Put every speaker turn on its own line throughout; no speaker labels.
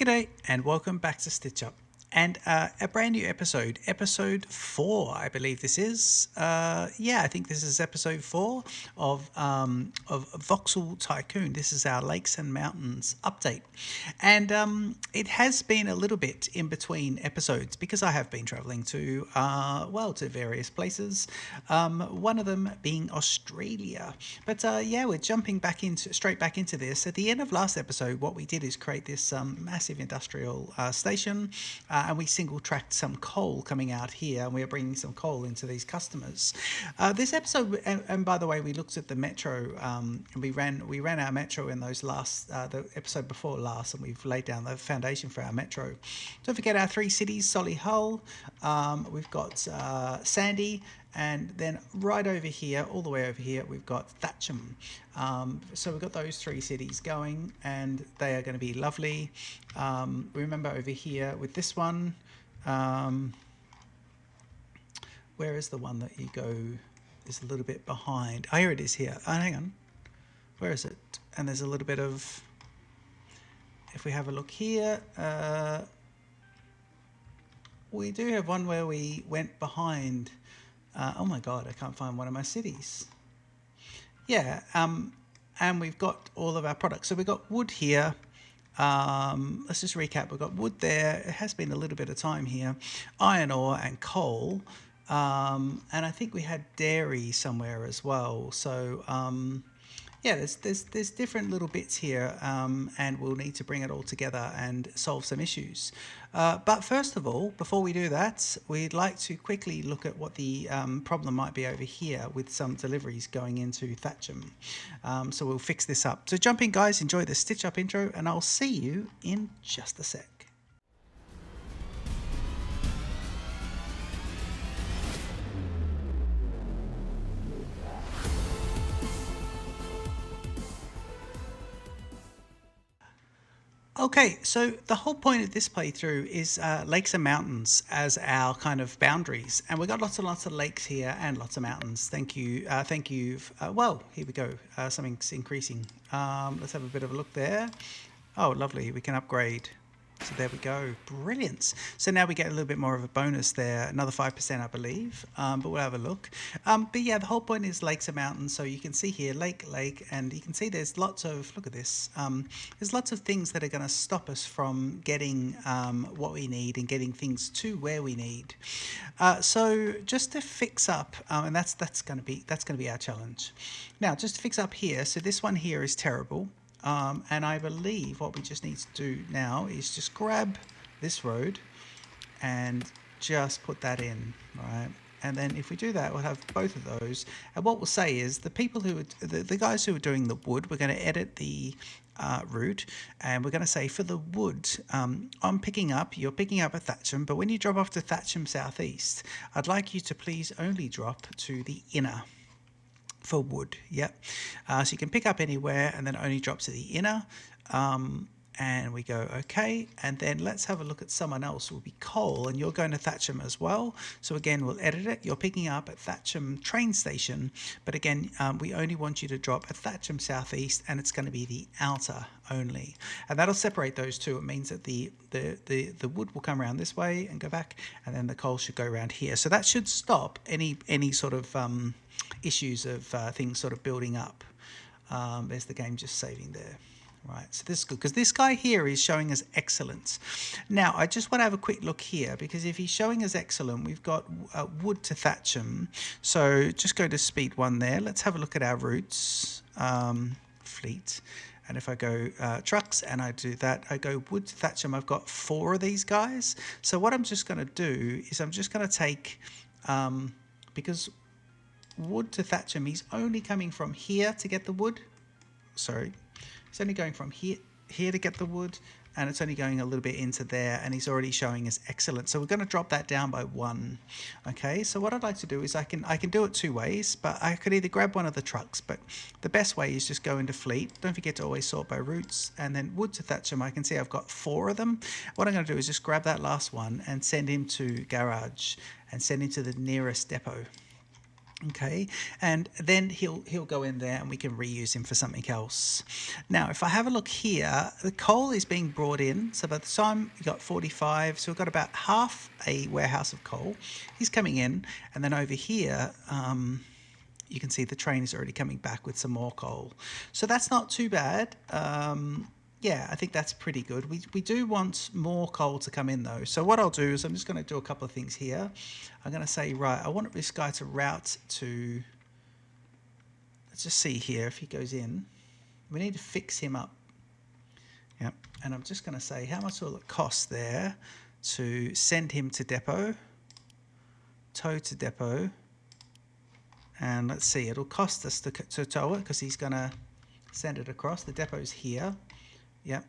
G'day and welcome back to Stitch Up and a brand new episode 4 I believe this is. I think this is episode 4 of Vauxhall Tycoon. This is our Lakes and Mountains update, and it has been a little bit in between episodes because I have been traveling to various places, one of them being Australia. But we're jumping straight back into this. At the end of last episode, what we did is create this massive industrial station, and we single tracked some coal coming out here, and we are bringing some coal into these customers. This episode, and by the way, we looked at the metro, and we ran our metro in those the episode before last, and we've laid down the foundation for our metro. Don't forget our 3 cities: Solihull, we've got Sandy, and then right over here, all the way over here, we've got Thatcham. So we've got those 3 cities going, and they are going to be lovely. Remember over here with this one, where is the one that you go is a little bit behind? Oh, here it is here. Oh, hang on. Where is it? And there's a little bit of, if we have a look here, we do have one where we went behind. Oh my God, I can't find one of my cities. Yeah, and we've got all of our products. So we've got wood here. Let's just recap. We've got wood there. It has been a little bit of time here. Iron ore and coal. And I think we had dairy somewhere as well. So there's different little bits here, and we'll need to bring it all together and solve some issues. But first of all, before we do that, we'd like to quickly look at what the problem might be over here with some deliveries going into Thatcham. So we'll fix this up. So jump in, guys, enjoy the Stitch Up intro, and I'll see you in just a sec. Okay, so the whole point of this playthrough is lakes and mountains as our kind of boundaries, and we've got lots and lots of lakes here and lots of mountains. Thank you. Well, here we go. Something's increasing. Let's have a bit of a look there. Oh, lovely. We can upgrade. So there we go. Brilliant. So now we get a little bit more of a bonus there, another 5%, I believe. But we'll have a look. But yeah, the whole point is lakes and mountains. So you can see here, lake, and you can see there's lots of, look at this. There's lots of things that are going to stop us from getting what we need and getting things to where we need. So just to fix up, and that's going to be our challenge. Now, just to fix up here. So this one here is terrible. And I believe what we just need to do now is just grab this road and just put that in, right? And then if we do that, we'll have both of those. And what we'll say is the people who the guys who are doing the wood, we're going to edit the route, and we're going to say for the wood, you're picking up at Thatcham, but when you drop off to Thatcham Southeast, I'd like you to please only drop to the inner. For wood, yep. So you can pick up anywhere and then only drop to the inner. And we go okay, and then let's have a look at someone else who will be coal, and you're going to Thatcham as well. So again, we'll edit it. You're picking up at Thatcham train station, but again, we only want you to drop at Thatcham Southeast, and it's going to be the outer only, and that'll separate those two. It means that the wood will come around this way and go back, and then the coal should go around here. So that should stop any sort of issues of things sort of building up. There's the game just saving there. Right, so this is good because this guy here is showing us excellent. Now, I just want to have a quick look here because if he's showing us excellent, we've got wood to Thatcham. So just go to speed 1 there. Let's have a look at our routes, fleet. And if I go trucks and I do that, I go wood to Thatcham, I've got 4 of these guys. So what I'm just going to do is I'm just going to take, because wood to Thatcham, he's only coming from here to get the wood. Sorry. It's only going from here to get the wood, and it's only going a little bit into there, and he's already showing us excellent. So we're going to drop that down by 1. Okay, so what I'd like to do is I can do it 2 ways, but I could either grab one of the trucks, but the best way is just go into fleet. Don't forget to always sort by routes, and then wood to Thatcham, I can see I've got 4 of them. What I'm going to do is just grab that last one and send him to garage and send him to the nearest depot. Okay, and then he'll go in there and we can reuse him for something else. Now, if I have a look here, the coal is being brought in. So by the time you got 45, so we've got about half a warehouse of coal. He's coming in, and then over here, you can see the train is already coming back with some more coal. So that's not too bad. Yeah, I think that's pretty good. We do want more coal to come in though. So what I'll do is I'm just going to do a couple of things here. I'm going to say, right, I want this guy to route to, let's just see here if he goes in. We need to fix him up. Yep. And I'm just going to say, how much will it cost there to send him to depot, tow to depot. And let's see, it'll cost us to tow it because he's going to send it across. The depot's here. Yep.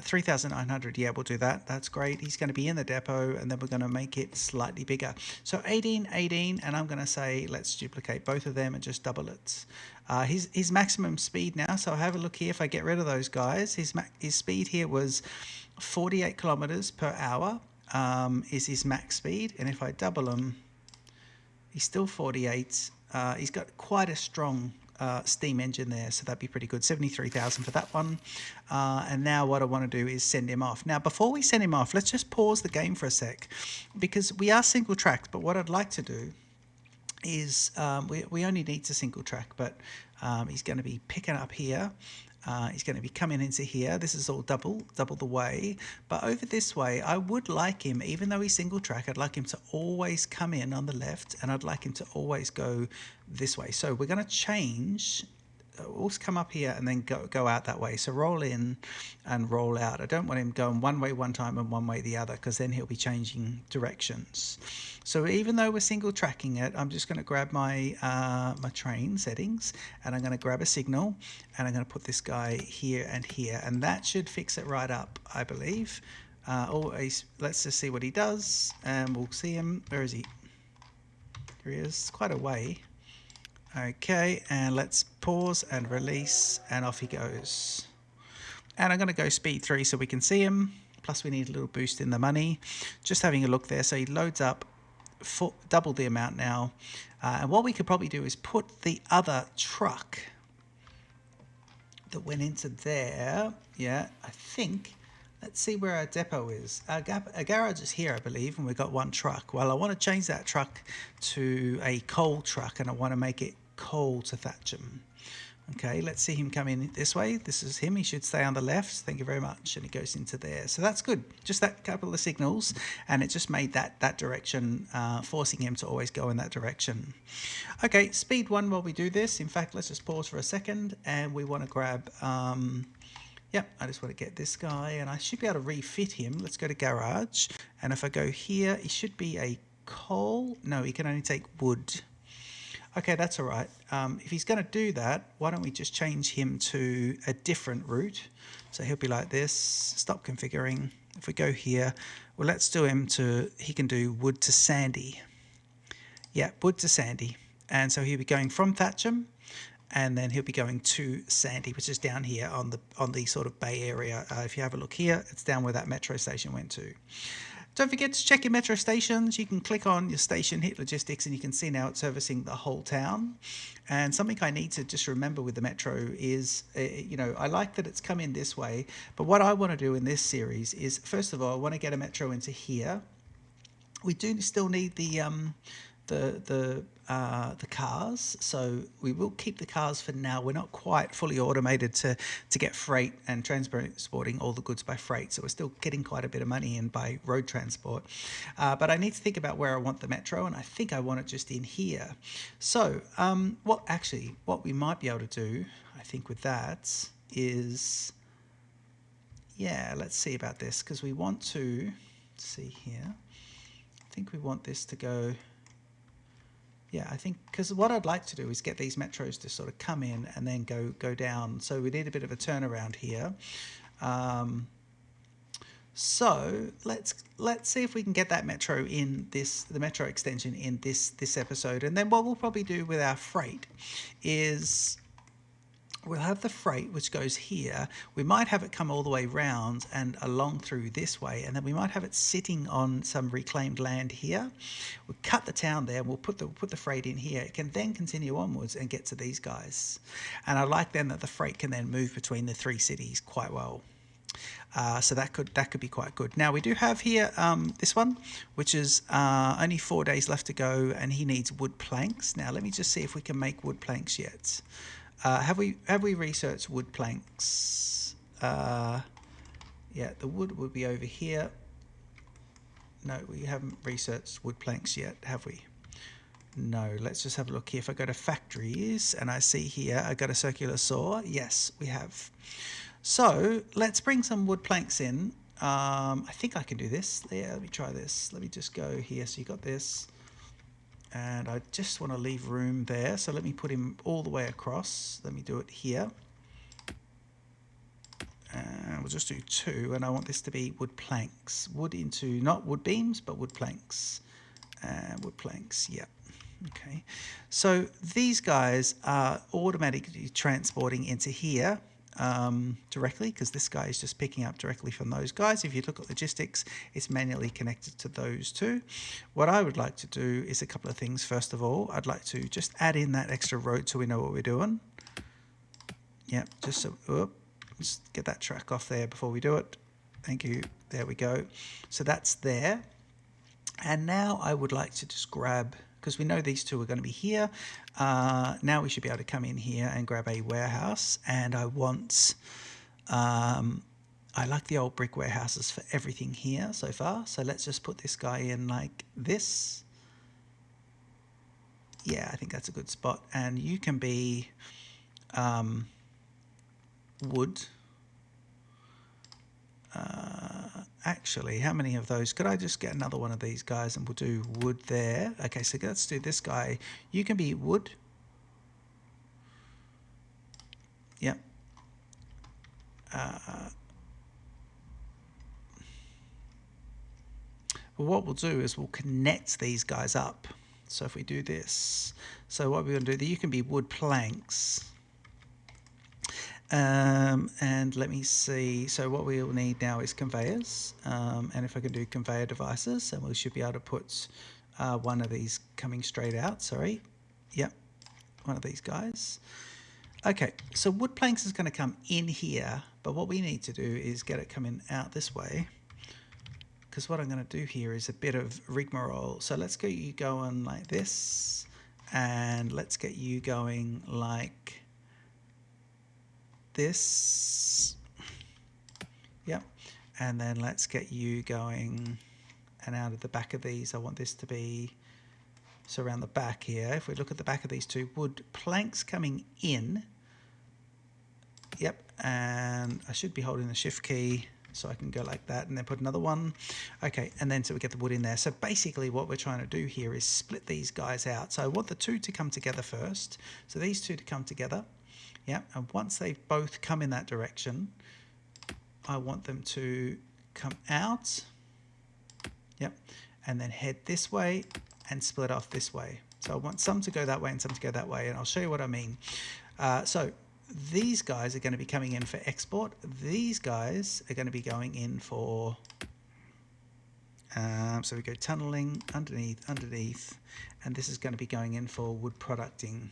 3,900, yeah, we'll do that. That's great. He's going to be in the depot, and then we're going to make it slightly bigger. So 18, 18, and I'm going to say let's duplicate both of them and just double it. His maximum speed now, so I have a look here. If I get rid of those guys, his speed here was 48 kilometers per hour is his max speed, and if I double him, he's still 48. He's got quite a strong steam engine there, so that'd be pretty good. 73,000 for that one. And now what I want to do is send him off. Now, before we send him off, let's just pause the game for a sec, because we are single tracked, but what I'd like to do is we only need a single track, but he's going to be picking up here. He's going to be coming into here. This is all double the way. But over this way, I would like him, even though he's single track, I'd like him to always come in on the left, and I'd like him to always go this way. So we're going to change, always come up here and then go out that way. So roll in and roll out. I don't want him going one way one time and one way the other, because then he'll be changing directions. So even though we're single tracking it, I'm just going to grab my my train settings, and I'm going to grab a signal, and I'm going to put this guy here and here, and that should fix it right up, I believe. Always, let's just see what he does, and we'll see him. Where is he? Here he is, quite a way. Okay, and let's pause and release, and off he goes. And I'm going to go speed 3 so we can see him, plus we need a little boost in the money. Just having a look there, so he loads up for double the amount now. And what we could probably do is put the other truck that went into there. Yeah, I think, let's see where our depot is. Our garage is here, I believe, and we've got one truck. Well, I want to change that truck to a coal truck, and I want to make it coal to Thatcham. Okay, let's see him come in this way. This is him. He should stay on the left. Thank you very much. And he goes into there. So that's good. Just that couple of signals, and it just made that direction, forcing him to always go in that direction. Okay, speed 1 while we do this. In fact, let's just pause for a second, and we want to grab... Yep, I just want to get this guy, and I should be able to refit him. Let's go to garage, and if I go here, he should be a coal. No, he can only take wood. Okay, that's all right. If he's going to do that, why don't we just change him to a different route? So he'll be like this. Stop configuring. If we go here, well, let's do him to, he can do wood to sandy. Yeah, wood to sandy. And so he'll be going from Thatcham, and then he'll be going to Sandy, which is down here on the sort of bay area. If you have a look here, it's down where that metro station went to. Don't forget to check your metro stations. You can click on your station, hit logistics, and you can see now it's servicing the whole town. And something I need to just remember with the metro is, you know, I like that it's come in this way, but what I want to do in this series is, first of all, I want to get a metro into here. We do still need the cars, so we will keep the cars for now. We're not quite fully automated to get freight and transporting all the goods by freight, so we're still getting quite a bit of money in by road transport. But I need to think about where I want the metro, and I think I want it just in here. So what we might be able to do, I think, with that is, yeah, let's see about this, because we want to see here. I think we want this to go. Yeah, I think, because what I'd like to do is get these metros to sort of come in and then go down. So we need a bit of a turnaround here. So let's see if we can get that metro in the metro extension in this episode. And then what we'll probably do with our freight is we'll have the freight which goes here. We might have it come all the way round and along through this way, and then we might have it sitting on some reclaimed land here. We'll cut the town there, and we'll put the freight in here. It can then continue onwards and get to these guys. And I like then that the freight can then move between the three cities quite well. So that could be quite good. Now we do have here this one, which is only 4 days left to go, and he needs wood planks. Now let me just see if we can make wood planks yet. Have we researched wood planks? Yeah, the wood would be over here. No, we haven't researched wood planks yet, have we? No, let's just have a look here. If I go to factories and I see here I got a circular saw, yes, we have. So let's bring some wood planks in. I think I can do this. Yeah, let me try this. Let me just go here. So you got this. And I just want to leave room there. So let me put him all the way across. Let me do it here. And we'll just do 2. And I want this to be wood planks. Wood into, not wood beams, but wood planks. And wood planks, yeah. Okay. So these guys are automatically transporting into here. Directly, because this guy is just picking up directly from those guys. If you look at logistics, it's manually connected to those two. What I would like to do is a couple of things. First of all, I'd like to just add in that extra road so we know what we're doing. Yep, just so, just get that track off there before we do it. Thank you. There we go. So that's there. And now I would like to just grab, because we know these two are going to be here. Now we should be able to come in here and grab a warehouse. And I want, I like the old brick warehouses for everything here so far. So let's just put this guy in like this. Yeah, I think that's a good spot. And you can be wood. Actually, how many of those? Could I just get another one of these guys and we'll do wood there? Okay, so let's do this guy. You can be wood. Yep. Well, what we'll do is we'll connect these guys up. So if we do this, so what we're going to do, you can be wood planks. And let me see, so what we'll need now is conveyors, and if I can do conveyor devices, and we should be able to put one of these coming straight out, sorry, yep, one of these guys. Okay, so wood planks is going to come in here, but what we need to do is get it coming out this way, because what I'm going to do here is a bit of rigmarole. So let's get you going like this, and let's get you going like this. Yep. And then let's get you going, and out of the back of these I want this to be, so around the back here, if we look at the back of these two wood planks coming in, yep, and I should be holding the shift key so I can go like that and then put another one. Okay, and then so we get the wood in there. So basically what we're trying to do here is split these guys out. So I want the two to come together first, so these two to come together. Yeah, and once they've both come in that direction, I want them to come out, yep, and then head this way and split off this way. So I want some to go that way and some to go that way, and I'll show you what I mean. So these guys are going to be coming in for export. These guys are going to be going in for, so we go tunneling underneath, and this is going to be going in for wood producting.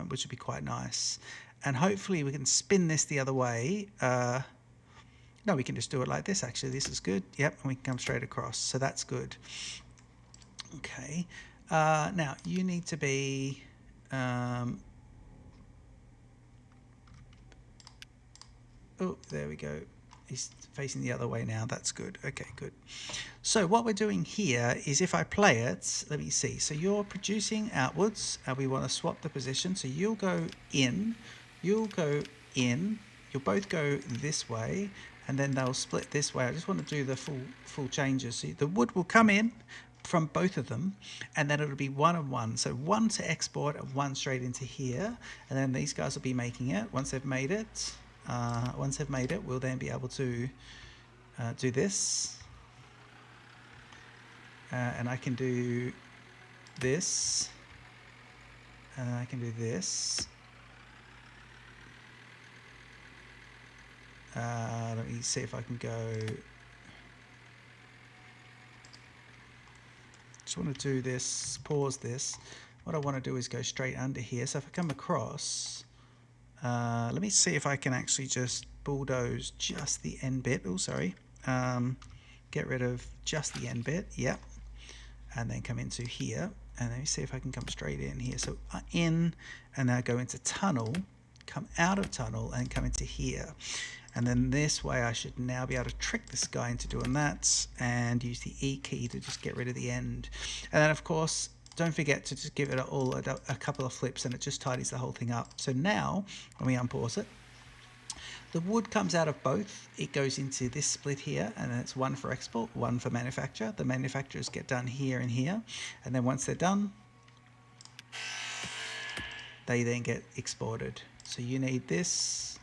Which would be quite nice, and hopefully we can spin this the other way. No, we can just do it like this. Actually, this is good. Yep, and we can come straight across, so that's good. Okay, now you need to be oh, there we go. He's facing the other way now. That's good. Okay, good. So what we're doing here is, if I play it, let me see. So you're producing outwards, and we want to swap the position. So you'll go in, you'll go in, you'll both go this way, and then they'll split this way. I just want to do the full changes. So the wood will come in from both of them, and then it'll be 1 and 1. So 1 to export and 1 straight into here, and then these guys will be making it. Once they've made it, we'll then be able to do this, and I can do this, and I can do this, Let me see if I can go. Just want to do this, pause this. What I want to do is go straight under here. So if I come across, let me see if I can actually just bulldoze just the end bit. Oh, sorry. Get rid of just the end bit. Yep. And then come into here. And let me see if I can come straight in here. So in, and now go into tunnel, come out of tunnel and come into here. And then this way I should now be able to trick this guy into doing that and use the E key to just get rid of the end. And then of course, don't forget to just give it all a couple of flips and it just tidies the whole thing up. So now, when we unpause it, the wood comes out of both. It goes into this split here, and then it's one for export, one for manufacture. The manufacturers get done here and here. And then once they're done, they then get exported. So you need this.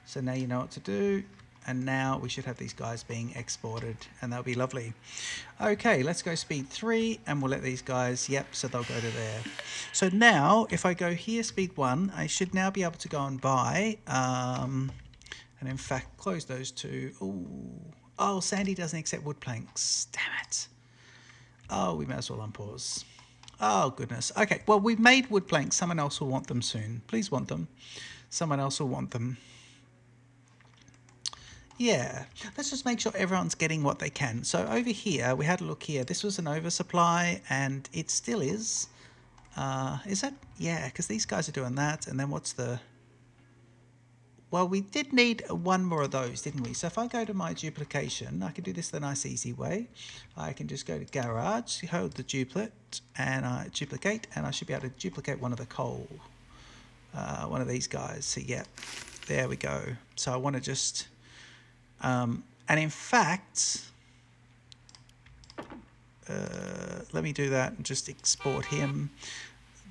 So now you know what to do. And now we should have these guys being exported, and that'll be lovely. Okay, let's go speed 3, and we'll let these guys, yep, so they'll go to there. So now, if I go here, speed 1, I should now be able to go and buy, and in fact, close those two. Ooh. Oh, Sandy doesn't accept wood planks. Damn it. Oh, we might as well unpause. Oh, goodness. Okay, well, we've made wood planks. Someone else will want them soon. Please want them. Someone else will want them. Yeah, let's just make sure everyone's getting what they can. So over here, we had a look here. This was an oversupply, and it still is. Is it? Yeah, because these guys are doing that. And then what's the... Well, we did need one more of those, didn't we? So if I go to my duplication, I can do this the nice, easy way. I can just go to Garage, hold the duplicate, and I duplicate, and I should be able to duplicate one of the coal. One of these guys. So, yeah, there we go. So I want to just... and in fact, let me do that and just export him.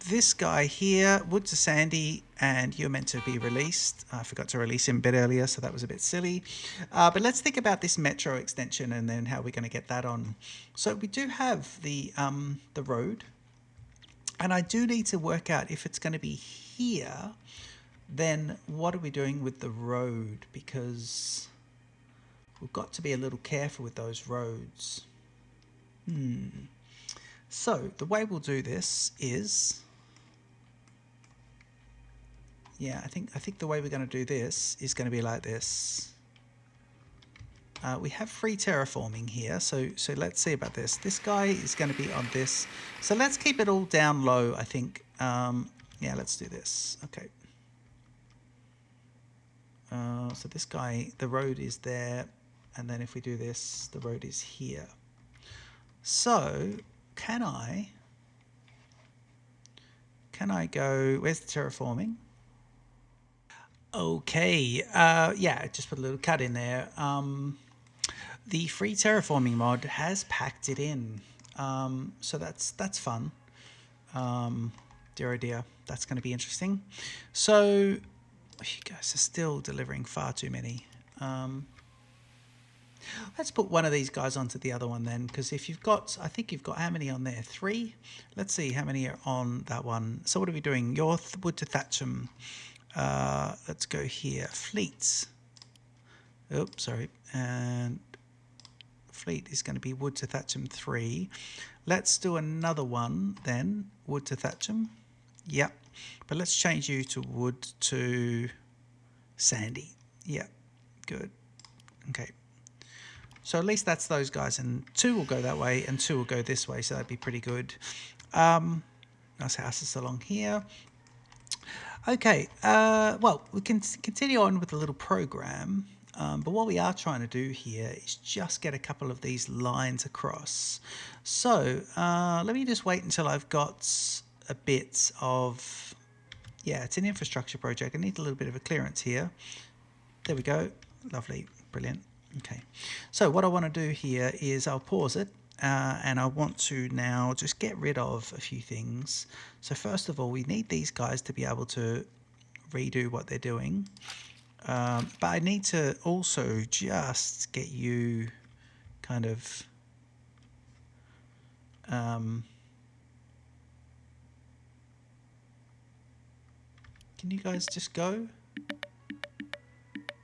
This guy here, Wood to Sandy, and you're meant to be released. I forgot to release him a bit earlier, so that was a bit silly. But let's think about this metro extension and then how we're going to get that on. So we do have the road, and I do need to work out if it's going to be here, then what are we doing with the road? Because... we've got to be a little careful with those roads. So the way we'll do this is, yeah, I think the way we're going to do this is going to be like this. We have free terraforming here, so let's see about this. This guy is going to be on this, so let's keep it all down low. I think, yeah, let's do this. Okay. So this guy, the road is there. And then if we do this, the road is here. So can I go, where's the terraforming? Okay, yeah, just put a little cut in there. The free terraforming mod has packed it in. So that's fun. Dear oh dear, that's going to be interesting. So you guys are still delivering far too many. Let's put one of these guys onto the other one then, because if you've got, I think you've got how many on there? 3? Let's see how many are on that one. So what are we doing? Your Wood to Thatcham. Let's go here. Fleet. Oops, sorry. And fleet is going to be Wood to Thatcham 3. Let's do another one then. Wood to Thatcham. Yep. But let's change you to Wood to Sandy. Yep. Good. Okay. So at least that's those guys, and 2 will go that way and 2 will go this way, so that'd be pretty good. Nice houses along here. Okay, well, we can continue on with the little program, but what we are trying to do here is just get a couple of these lines across. So let me just wait until I've got a bit of, yeah, it's an infrastructure project. I need a little bit of a clearance here. There we go. Lovely. Brilliant. Okay, so what I want to do here is I'll pause it and I want to now just get rid of a few things. So first of all, we need these guys to be able to redo what they're doing, but I need to also just get you kind of can you guys just go?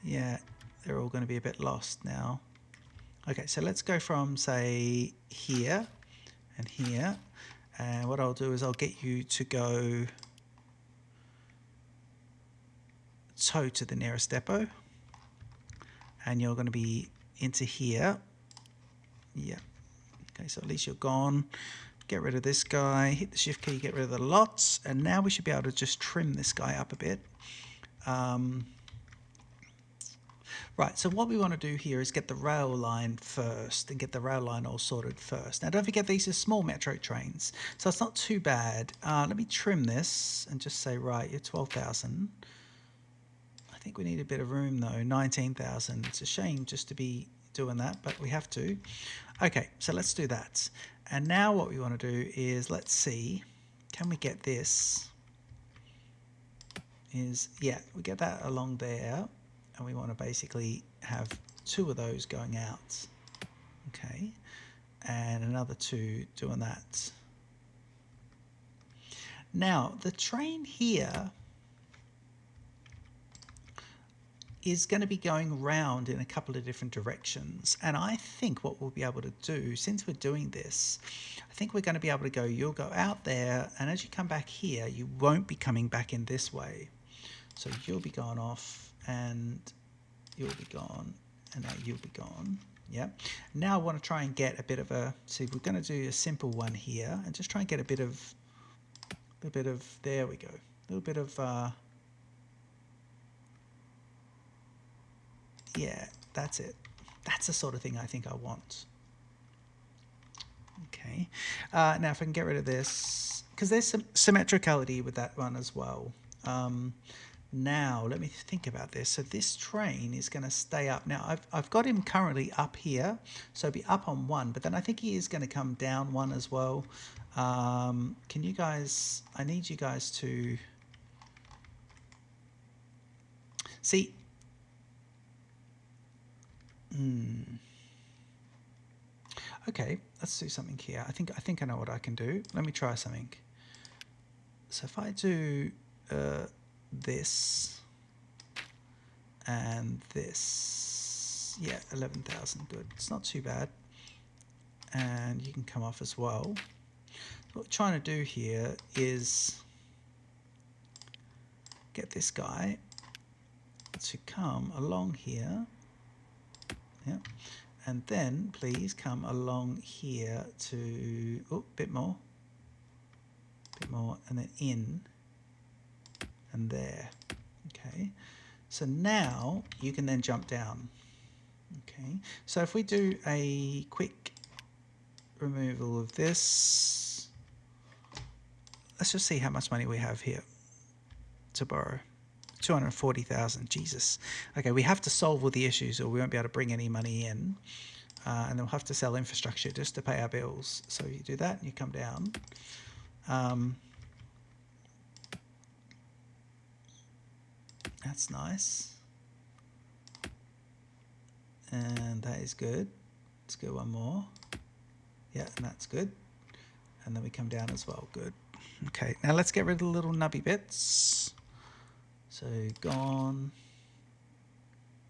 Yeah, they're all going to be a bit lost now. Okay, so let's go from, say, here and here. And what I'll do is I'll get you to go tow to the nearest depot. And you're going to be into here. Yeah. Okay, so at least you're gone. Get rid of this guy. Hit the shift key, get rid of the lots. And now we should be able to just trim this guy up a bit. Right, so what we want to do here is get the rail line first and get the rail line all sorted first. Now, don't forget these are small metro trains, so it's not too bad. Let me trim this and just say, right, you're 12,000. I think we need a bit of room, though, 19,000. It's a shame just to be doing that, but we have to. Okay, so let's do that. And now what we want to do is, let's see, can we get this? Yeah, we get that along there. And we want to basically have 2 of those going out. Okay. And another 2 doing that. Now, the train here is going to be going round in a couple of different directions. And I think what we'll be able to do, since we're doing this, I think we're going to be able to go, you'll go out there, and as you come back here, you won't be coming back in this way. So you'll be going off, and you'll be gone, and now you'll be gone. Yeah. Now I want to try and get a bit of a, see, we're going to do a simple one here, and just try and get a bit of, there we go, a little bit of, yeah, that's it. That's the sort of thing I think I want. Okay. Now if I can get rid of this, because there's some symmetricality with that one as well. Now, let me think about this. So this train is going to stay up. Now, I've got him currently up here, so be up on 1, but then I think he is going to come down 1 as well. Can you guys, I need you guys to, see, okay, let's do something here. I think I know what I can do. Let me try something. So if I do this and this, yeah, 11,000, good. It's not too bad. And you can come off as well. What we're trying to do here is get this guy to come along here. Yeah. And then please come along here to, oh, bit more, and then in and there. Okay. So now you can then jump down. Okay. So if we do a quick removal of this, let's just see how much money we have here to borrow. 240,000. Jesus. Okay, we have to solve all the issues or we won't be able to bring any money in. And then we'll have to sell infrastructure just to pay our bills. So you do that and you come down. That's nice. And that is good. Let's go one more. Yeah, and that's good. And then we come down as well. Good. Okay, now let's get rid of the little nubby bits. So gone.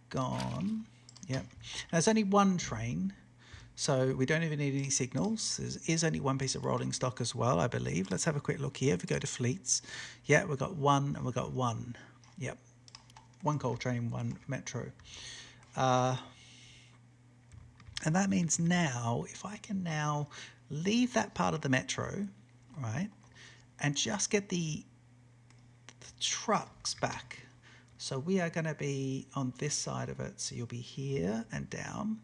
Gone. Yep. Now there's only one train, so we don't even need any signals. There is only one piece of rolling stock as well, I believe. Let's have a quick look here. If we go to fleets, yeah, we've got 1 and we've got 1. Yep. 1 coal train, 1 metro. And that means now, if I can now leave that part of the metro, right, and just get the trucks back. So we are going to be on this side of it. So you'll be here and down.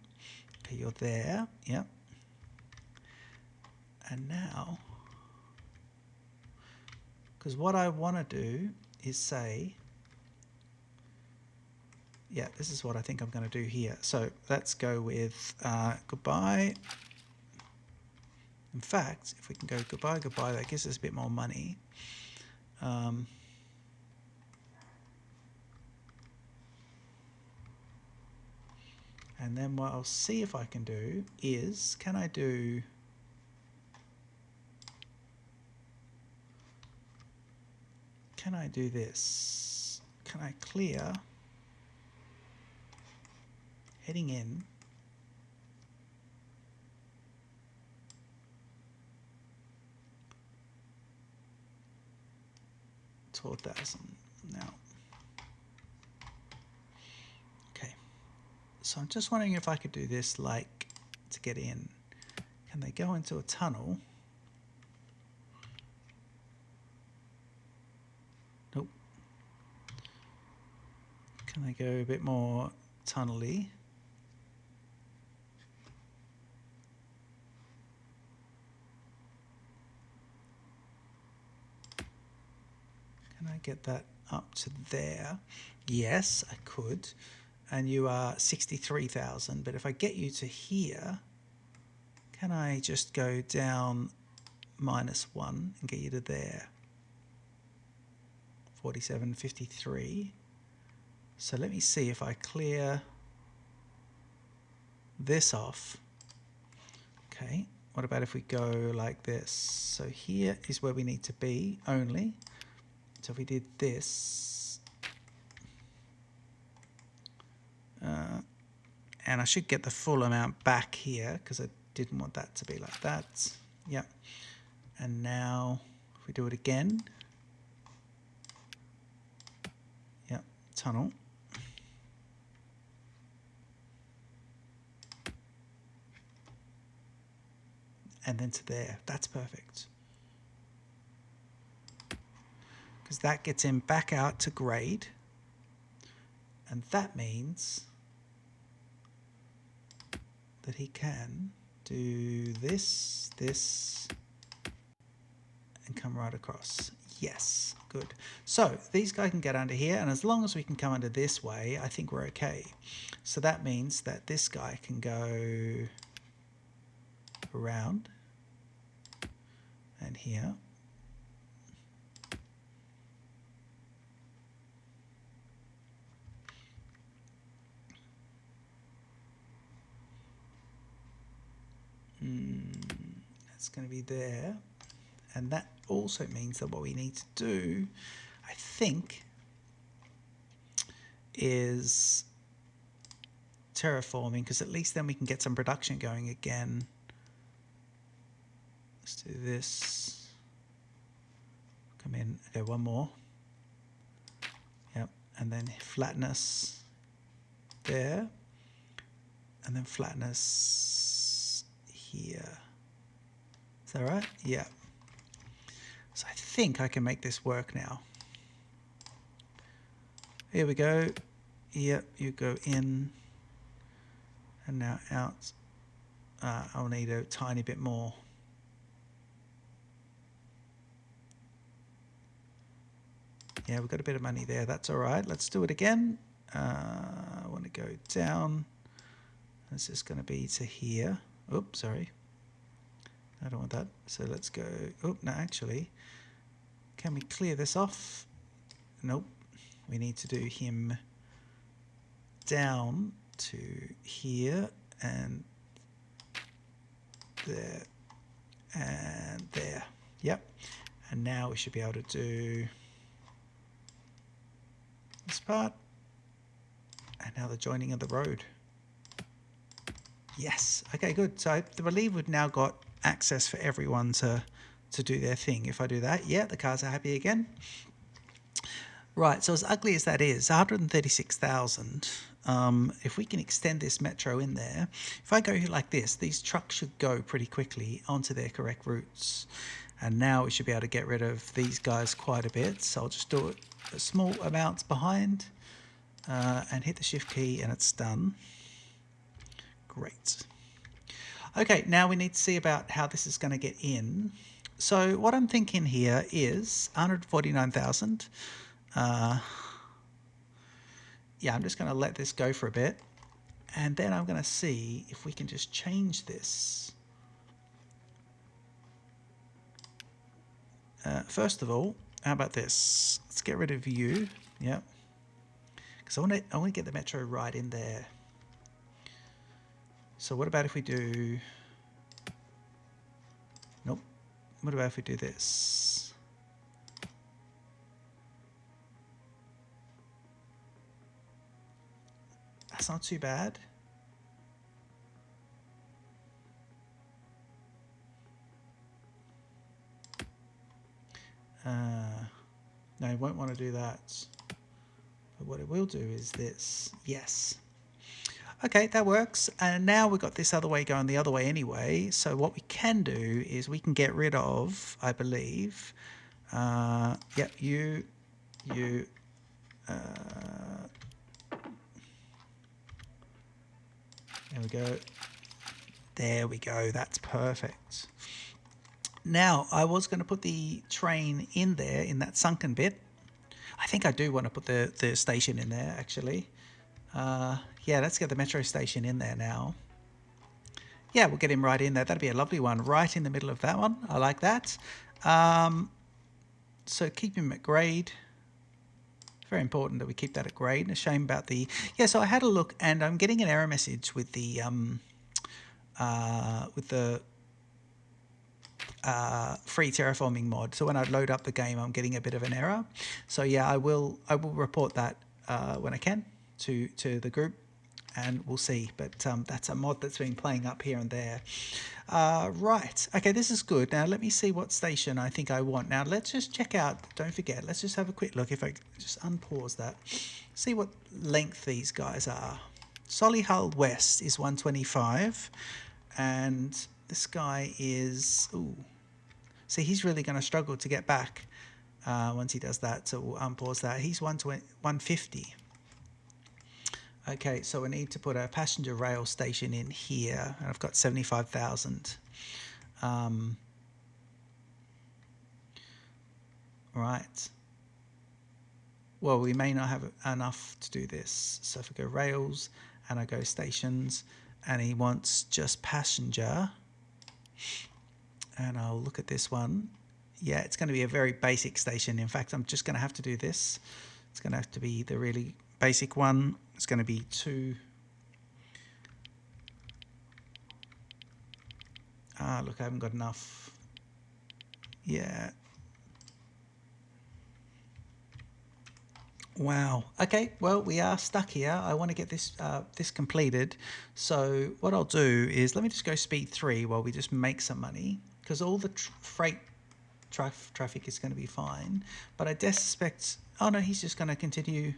Okay, you're there. Yep. And now, because what I want to do is say, yeah, this is what I think I'm going to do here. So let's go with goodbye. In fact, if we can go goodbye, goodbye, that gives us a bit more money. And then what I'll see if I can do is, can I do this? Can I clear heading in. $12,000 now. Okay, so I'm just wondering if I could do this like to get in. Can they go into a tunnel? Nope. Can they go a bit more tunnel-y? Can I get that up to there? Yes, I could. And you are 63,000, but if I get you to here, can I just go down -1 and get you to there? 47.53. So let me see if I clear this off. Okay, what about if we go like this? So here is where we need to be only. So if we did this, and I should get the full amount back here because I didn't want that to be like that. Yep. And now if we do it again, yep, tunnel. And then to there, that's perfect. Because that gets him back out to grade. And that means that he can do this, this, and come right across. Yes, good. So these guys can get under here, and as long as we can come under this way, I think we're okay. So that means that this guy can go around and here. That's going to be there. And that also means that what we need to do, I think, is terraforming, because at least then we can get some production going again. Let's do this. Come in. Okay, one more. Yep. And then flatness there. And then flatness here. Is that right? Yeah. So I think I can make this work now. Here we go. Yep, you go in. And now out. I'll need a tiny bit more. Yeah, we've got a bit of money there. That's all right. Let's do it again. I want to go down. This is going to be to here. Oops, sorry. I don't want that. So let's go. Oh, no, actually. Can we clear this off? Nope. We need to do him down to here and there and there. Yep. And now we should be able to do this part. And now the joining of the road. Yes. Okay, good. So I believe we've now got access for everyone to do their thing. If I do that, yeah, the cars are happy again. Right, so as ugly as that is, 136,000, if we can extend this metro in there, if I go here like this, these trucks should go pretty quickly onto their correct routes. And now we should be able to get rid of these guys quite a bit. So I'll just do it a small amounts behind and hit the shift key and it's done. Great. Okay, now we need to see about how this is going to get in. So what I'm thinking here is 149,000. Yeah, I'm just going to let this go for a bit. And then I'm going to see if we can just change this. First of all, how about this? Let's get rid of you. Yeah. Because I want to get the metro right in there. So what about if we do... Nope. What about if we do this? That's not too bad. No, it won't want to do that. But what it will do is this. Yes. Okay, that works. And now we've got this other way going the other way anyway. So what we can do is we can get rid of, I believe, yep, you, there we go. There we go. That's perfect. Now, I was going to put the train in there in that sunken bit. I think I do want to put the station in there, actually. Yeah, let's get the metro station in there now. Yeah, we'll get him right in there. That'd be a lovely one, right in the middle of that one. I like that. So keep him at grade. Very important that we keep that at grade. A shame about the... Yeah, so I had a look, and I'm getting an error message with the free terraforming mod. So when I load up the game, I'm getting a bit of an error. So yeah, I will report that when I can to the group, and we'll see. But that's a mod that's been playing up here and there. Right. Okay, this is good. Now let me see what station I think I want. Now let's just check out. Don't forget. Let's just have a quick look. If I just unpause that, see what length these guys are. Solihull West is 125, and this guy is... Ooh. See, he's really going to struggle to get back once he does that. So we'll unpause that. He's 150. Okay, so we need to put a passenger rail station in here. And I've got 75,000. Right. Well, we may not have enough to do this. So if I go rails and I go stations, and he wants just passenger... And I'll look at this one. Yeah, it's going to be a very basic station. In fact, I'm just going to have to do this. It's going to have to be the really basic one. It's going to be 2. Look, I haven't got enough. Yeah. Wow. Okay, well, we are stuck here. I want to get this this completed. So what I'll do is, let me just go speed 3 while we just make some money, because all the freight traffic is going to be fine. But I suspect... Oh, no, he's just going to continue...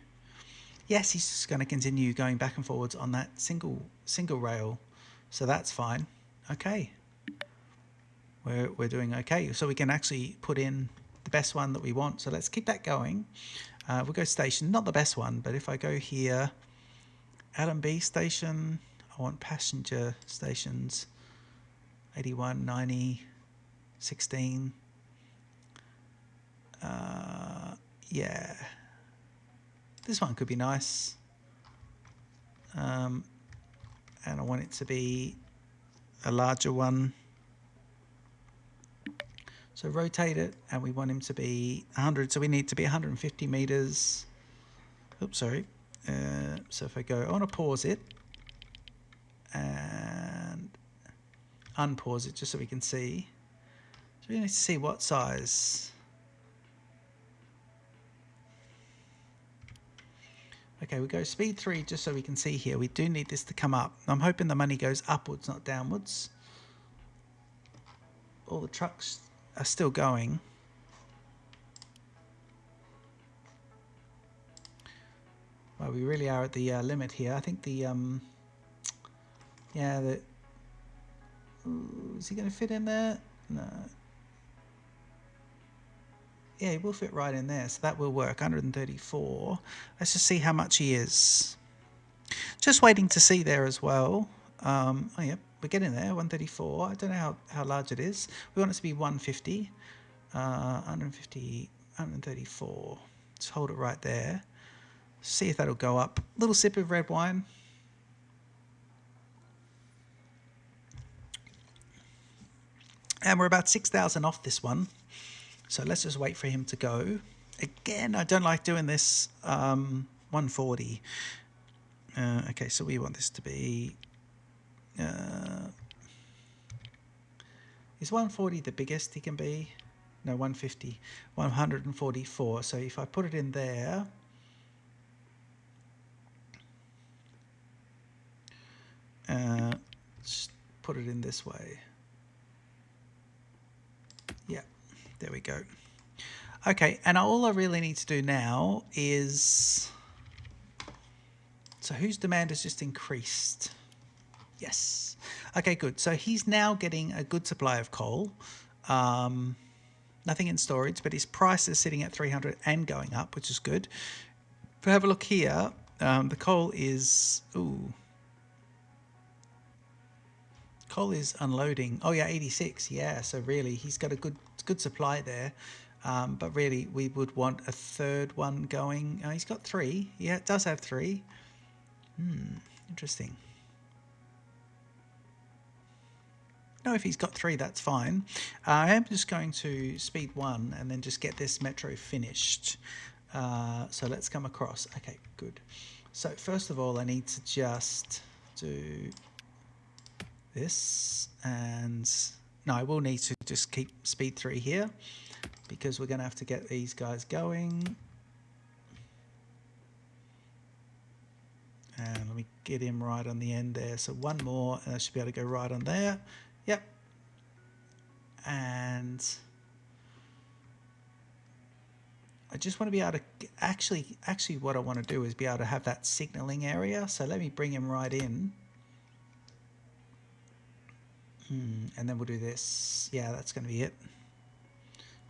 Yes, he's just going to continue going back and forwards on that single rail. So that's fine. Okay. We're doing okay. So we can actually put in the best one that we want. So let's keep that going. We'll go station. Not the best one, but if I go here... Adam B station. I want passenger stations. 81, 90... 16. Yeah, this one could be nice. And I want it to be a larger one. So rotate it, and we want him to be 100. So we need to be 150 meters. Oops, sorry. So if I go, I want to pause it and unpause it just so we can see. So we need to see what size. Okay, we go speed 3 just so we can see here. We do need this to come up. I'm hoping the money goes upwards, not downwards. All the trucks are still going. Well, we really are at the limit here. I think the yeah, the... Ooh, is he going to fit in there? No. Yeah, he will fit right in there, so that will work. 134. Let's just see how much he is. Just waiting to see there as well. Oh, yep, we're getting there. 134. I don't know how large it is. We want it to be 150. 150, 134. Just hold it right there. See if that'll go up. Little sip of red wine. And we're about 6,000 off this one. So let's just wait for him to go. Again, I don't like doing this. 140. Okay, so we want this to be... is 140 the biggest he can be? No, 150. 144. So if I put it in there... just put it in this way. Yeah, there we go. Okay, and all I really need to do now is... So whose demand has just increased? Yes. Okay, good. So he's now getting a good supply of coal. Nothing in storage, but his price is sitting at 300 and going up, which is good. If we have a look here, the coal is... Ooh. Coal is unloading. Oh yeah, 86. Yeah, so really he's got a good supply there. But really we would want a third one going. Oh, he's got 3. Yeah, it does have 3. Interesting. No, if he's got 3, that's fine. I am just going to speed 1 and then just get this metro finished. So let's come across. Okay, good. So first of all, I need to just do this, and no, I will need to just keep speed 3 here because we're going to have to get these guys going. And let me get him right on the end there. So one more, and I should be able to go right on there. Yep. And I just want to be able to actually what I want to do is be able to have that signaling area. So let me bring him right in. And then we'll do this. Yeah, that's going to be it.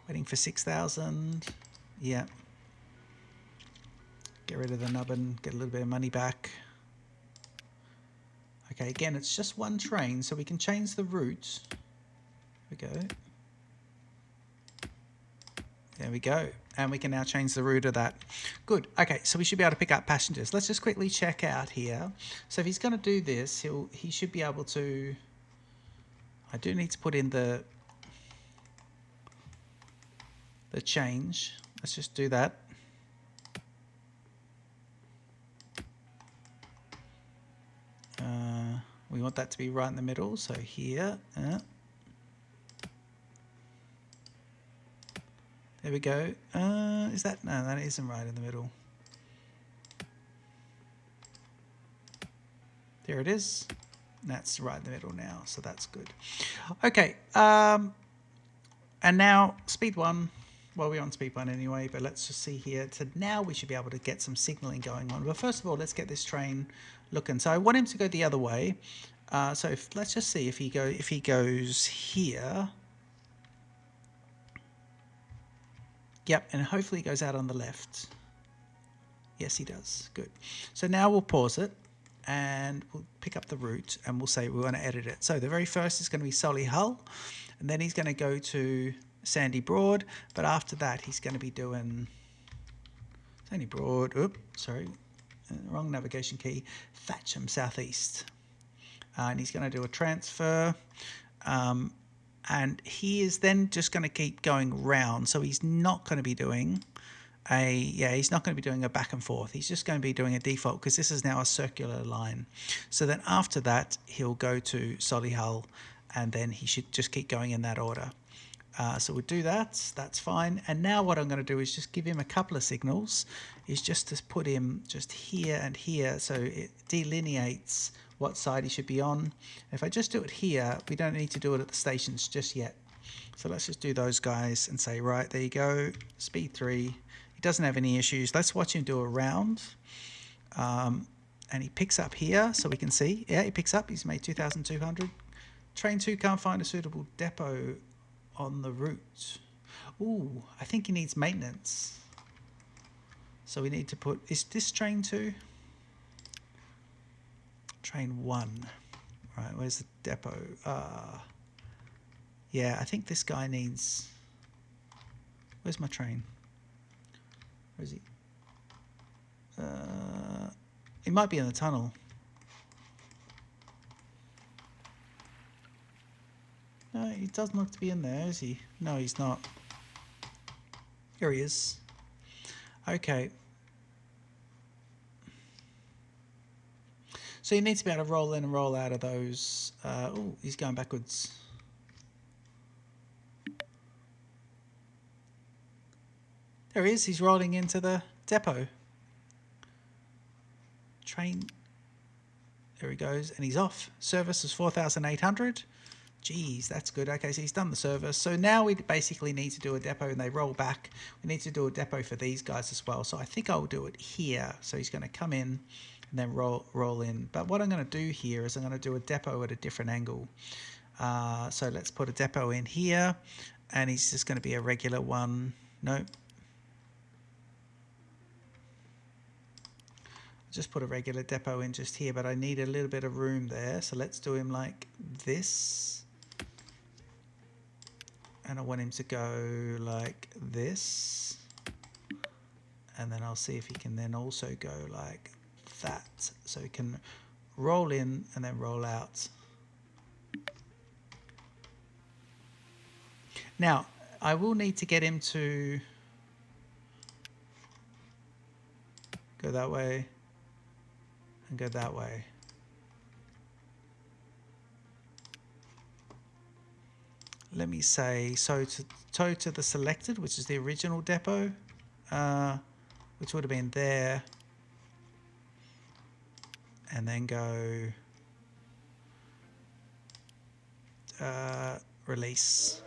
Waiting for 6,000. Yeah. Get rid of the nubbin, get a little bit of money back. Okay, again, it's just one train, so we can change the route. There we go. There we go. And we can now change the route of that. Good. Okay, so we should be able to pick up passengers. Let's just quickly check out here. So if he's going to do this, he should be able to... I do need to put in the change. Let's just do that. We want that to be right in the middle, so here. There we go. Is that... No, that isn't right in the middle. There it is. That's right in the middle now, so that's good. Okay, and now speed 1. Well, we're on speed 1 anyway, but let's just see here. So now we should be able to get some signaling going on. But first of all, let's get this train looking. So I want him to go the other way. So let's just see if he goes here. Yep, and hopefully he goes out on the left. Yes, he does. Good. So now we'll pause it and we'll pick up the route and we'll say we want to edit it. So the very first is going to be Solihull, and then he's going to go to Sandy Broad, but after that he's going to be doing Sandy Broad, oops, sorry, wrong navigation key, Thatcham Southeast. And he's going to do a transfer, and he is then just going to keep going round. So he's not going to be doing he's not going to be doing a back and forth. He's just going to be doing a default because this is now a circular line. So then after that, he'll go to Solihull, and then he should just keep going in that order. So we'll do that. That's fine. And now what I'm going to do is just give him a couple of signals. Is just to put him just here and here, so it delineates what side he should be on. If I just do it here, we don't need to do it at the stations just yet. So let's just do those guys and say, right, there you go, speed 3. He doesn't have any issues. Let's watch him do a round. And he picks up here, so we can see. Yeah, he picks up. He's made 2,200. Train 2 can't find a suitable depot on the route. Ooh, I think he needs maintenance. So we need to put... Is this train 2? Train 1. Right, where's the depot? Yeah, I think this guy needs... Where's my train? Where is he? He might be in the tunnel. No, he doesn't look to be in there, is he? No, he's not. Here he is. Okay. So you need to be able to roll in and roll out of those. Oh, he's going backwards. There he is. He's rolling into the depot. Train. There he goes, and he's off. Service is 4,800. Geez, that's good. Okay, so he's done the service. So now we basically need to do a depot, and they roll back. We need to do a depot for these guys as well. So I think I'll do it here. So he's going to come in and then roll in. But what I'm going to do here is I'm going to do a depot at a different angle. So let's put a depot in here, and he's just going to be a regular one. Nope. Just put a regular depot in just here, but I need a little bit of room there. So let's do him like this. And I want him to go like this. And then I'll see if he can then also go like that. So he can roll in and then roll out. Now, I will need to get him to go that way and go that way. Let me say, so to tow to the selected, which is the original depot, which would have been there, and then go release.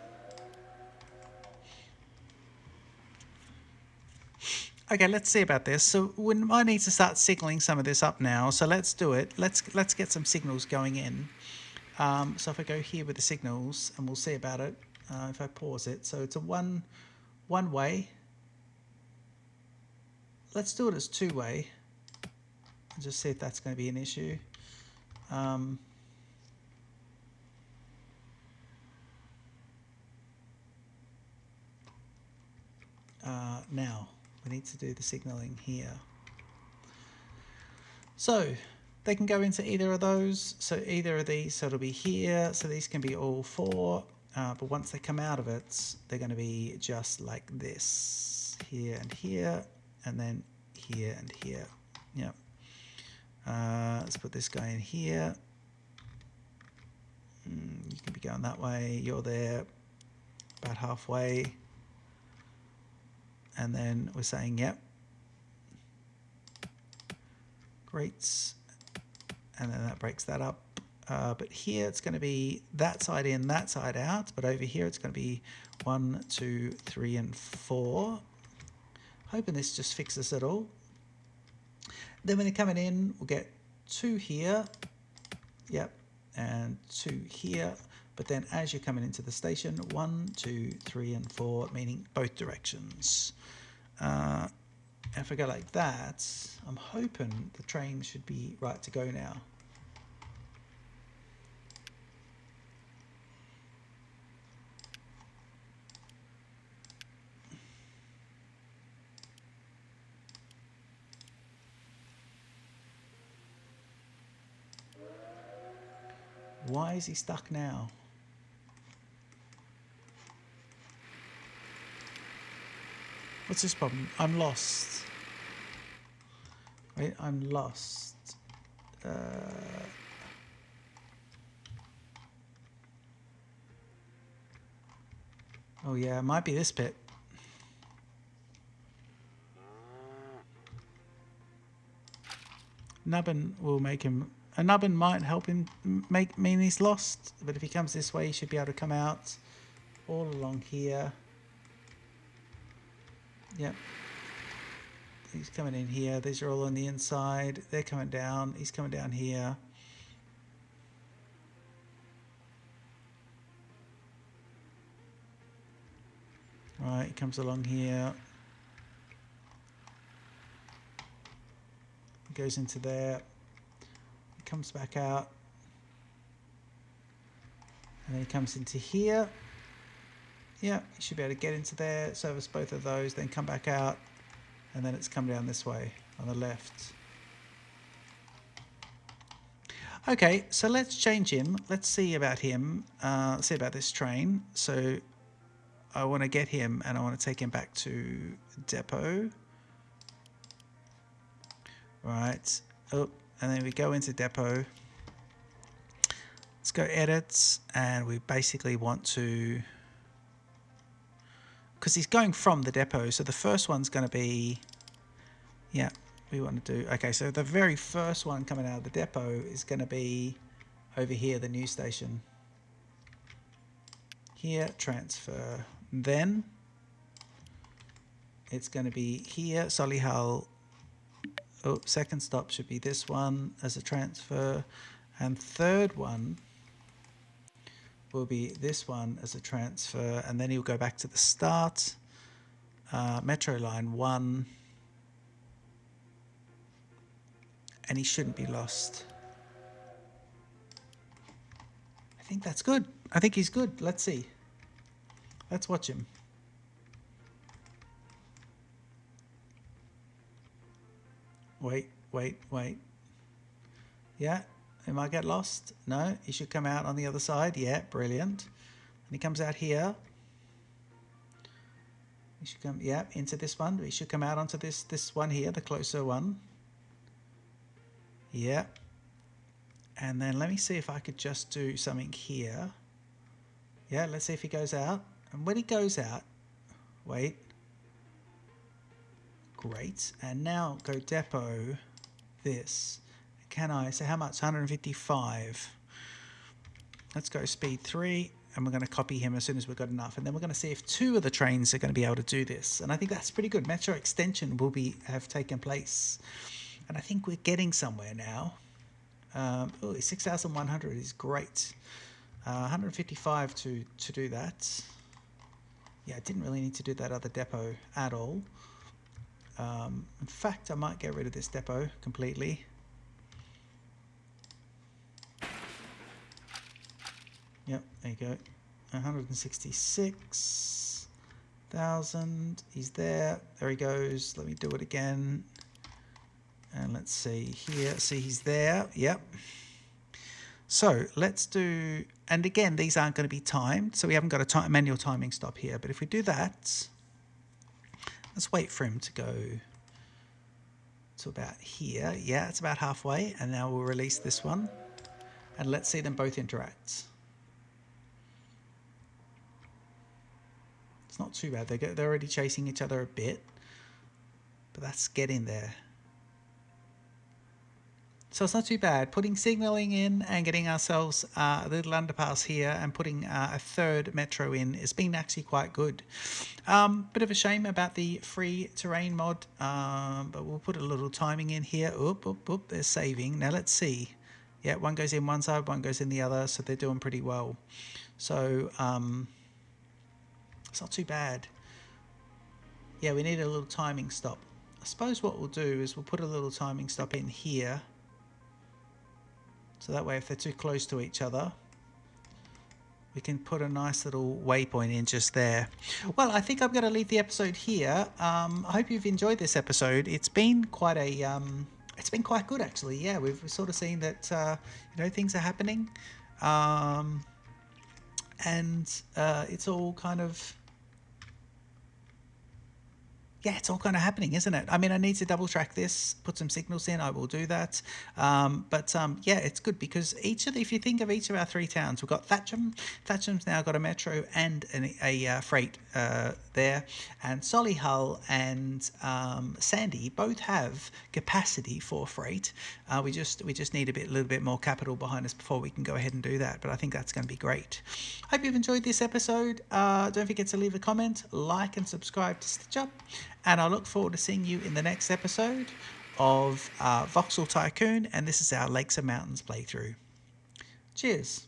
Okay, let's see about this. So I need to start signaling some of this up now. So let's do it. Let's get some signals going in. So if I go here with the signals, and we'll see about it if I pause it. So it's a one way. Let's do it as two way. And just see if that's going to be an issue. Now we need to do the signaling here. So they can go into either of those. So either of these, so it'll be here. So these can be all four. But once they come out of it, they're going to be just like this, here and here, and then here and here. Yep. Let's put this guy in here. You can be going that way. You're there, about halfway. And then we're saying, yep. Great. And then that breaks that up. But here it's going to be that side in, that side out. But over here it's going to be 1, 2, 3, and 4. Hoping this just fixes it all. Then when they're coming in, we'll get 2 here. Yep. And 2 here. But then as you're coming into the station, 1, 2, 3, and 4, meaning both directions. If I go like that, I'm hoping the train should be right to go now. Why is he stuck now? What's his problem? I'm lost. Wait, I'm lost. Oh yeah, it might be this bit. Nubbin will make him... A nubbin might help him mean he's lost, but if he comes this way, he should be able to come out all along here. Yep. He's coming in here. These are all on the inside. They're coming down. He's coming down here. Right, he comes along here. He goes into there. He comes back out. And then he comes into here. Yeah, you should be able to get into there, service both of those, then come back out, and then it's come down this way on the left. Okay, so let's change him. Let's see about him. Let's see about this train. So I want to get him, and I want to take him back to depot. Right. Oh, and then we go into depot. Let's go edit, and we basically want to... Because he's going from the depot, so the first one's going to be, yeah, we want to do, okay, so the very first one coming out of the depot is going to be over here, the new station. here, transfer. Then it's going to be here, Solihull. Oh, second stop should be this one as a transfer, and third one will be this one as a transfer, and then he'll go back to the start. Metro line 1, and he shouldn't be lost. I think that's good. I think he's good. Let's see. Let's watch him. Wait. Yeah, he might get lost. No, he should come out on the other side. Yeah, brilliant. And he comes out here. He should come, yeah, into this one. He should come out onto this one here, the closer one. Yeah. And then let me see if I could just do something here. Yeah, let's see if he goes out. And when he goes out, wait. Great. And now go depot this. Can I? So how much? 155. Let's go speed 3. And we're going to copy him as soon as we've got enough. And then we're going to see if 2 of the trains are going to be able to do this. And I think that's pretty good. Metro extension will have taken place. And I think we're getting somewhere now. 6,100 is great. 155 to do that. Yeah, I didn't really need to do that other depot at all. In fact, I might get rid of this depot completely. Yep, there you go. 166,000. He's there. There he goes. Let me do it again. And let's see here. See, he's there. Yep. So let's do, and again, these aren't going to be timed, so we haven't got a manual timing stop here. But if we do that, let's wait for him to go to about here. Yeah, it's about halfway. And now we'll release this one. And let's see them both interact. It's not too bad. They're already chasing each other a bit. But that's getting there. So it's not too bad. Putting signalling in and getting ourselves a little underpass here and putting a third metro in has been actually quite good. Bit of a shame about the free terrain mod, but we'll put a little timing in here. Oop, they're saving. Now let's see. Yeah, one goes in one side, one goes in the other, so they're doing pretty well. So it's not too bad. Yeah, we need a little timing stop. I suppose what we'll do is we'll put a little timing stop in here. So that way, if they're too close to each other, we can put a nice little waypoint in just there. Well, I think I'm going to leave the episode here. I hope you've enjoyed this episode. It's been quite a, it's been quite good actually. Yeah, we've sort of seen that things are happening, and it's all kind of. Yeah, it's all kind of happening, isn't it? I mean, I need to double track this, put some signals in. I will do that. Yeah, it's good because if you think of each of our 3 towns, we've got Thatcham. Thatcham's now got a metro and a freight there. And Solihull and Sandy both have capacity for freight. We just need a little bit more capital behind us before we can go ahead and do that. But I think that's going to be great. Hope you've enjoyed this episode. Don't forget to leave a comment, like and subscribe to Stitch Up. And I look forward to seeing you in the next episode of Vauxhall Tycoon. And this is our Lakes and Mountains playthrough. Cheers.